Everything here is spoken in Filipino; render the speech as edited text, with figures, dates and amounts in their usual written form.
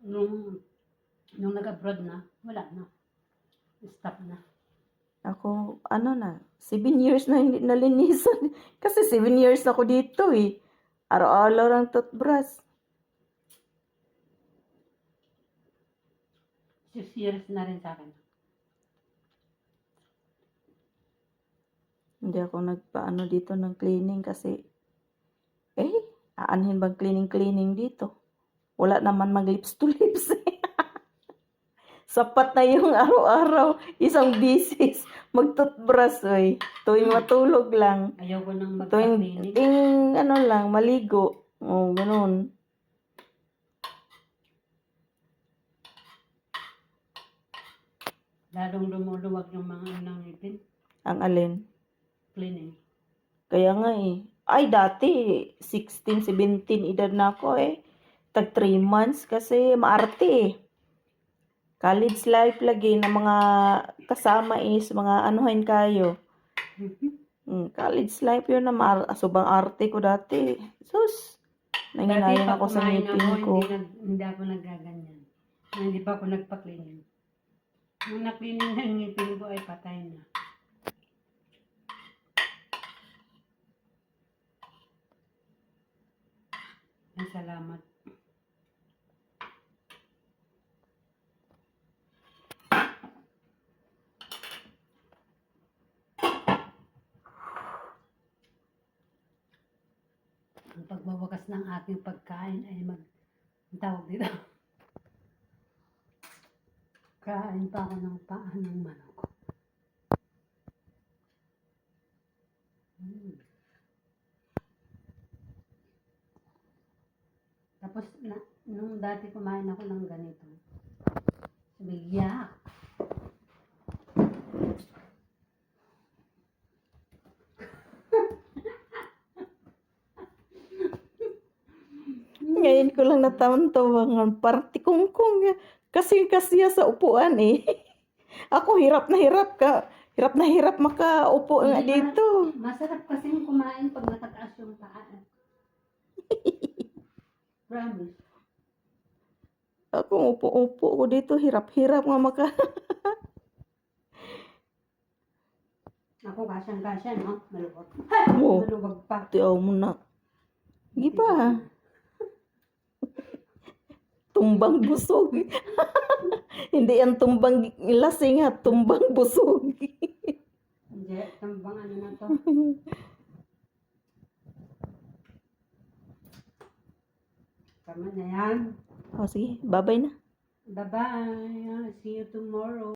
Nung nag-abroad na, wala na. Stop na. Ako, 7 years na hindi nalinisan. Kasi 7 years na ako dito eh. Araw-araw lang toothbrush. 6 years na rin sa akin. Hindi ako nagpaano dito ng cleaning kasi aanhin bang cleaning dito? Wala naman mag lips to lips. Sapat na yung araw-araw, isang bisis, mag-toothbrush, tuwing matulog lang. Ayaw ko nang Tuwing, magpa-cleaning. maligo. Ganun. Lalong lumuluwag yung mga ngipin. Ang alin? Cleaning. Kaya nga Ay, dati, 16, 17, edad na ako Tag 3 months kasi maarte College life lagi na mga kasama is mga anuhin kayo. College life yun na subang arte ko dati. Sus, nanginayang ako sa ngipin ko. Hindi ako nagaganyan. Hindi pa ako nagpa-cleaning. Nung na-cleaning ng ngipin ko ay patay na. Ay, salamat. Ang pagbawakas ng aking pagkain ay ang tawag dito. Kain pa ako ng paa ng manok. Tapos, nung dati kumain ako ng ganito, bigyak. Ngayon ko lang natawan-tawangan, parang tikungkong kasing-kasiya sa upuan Ako hirap na hirap makaupo nga dito. Masarap kasing kumain pag natataas yung paa. Promise. Ako upo ko dito, hirap-hirap nga Ako kasyang-kasya, no? Maluwag. Maluwag pa. Tiyaw mo na. Hindi pa. Tumbang busog. Hindi yan tumbang lasing tumbang busog. Hindi, tumbang ano na to. Tama na yan. Sige, bye-bye na. Bye-bye. See you tomorrow.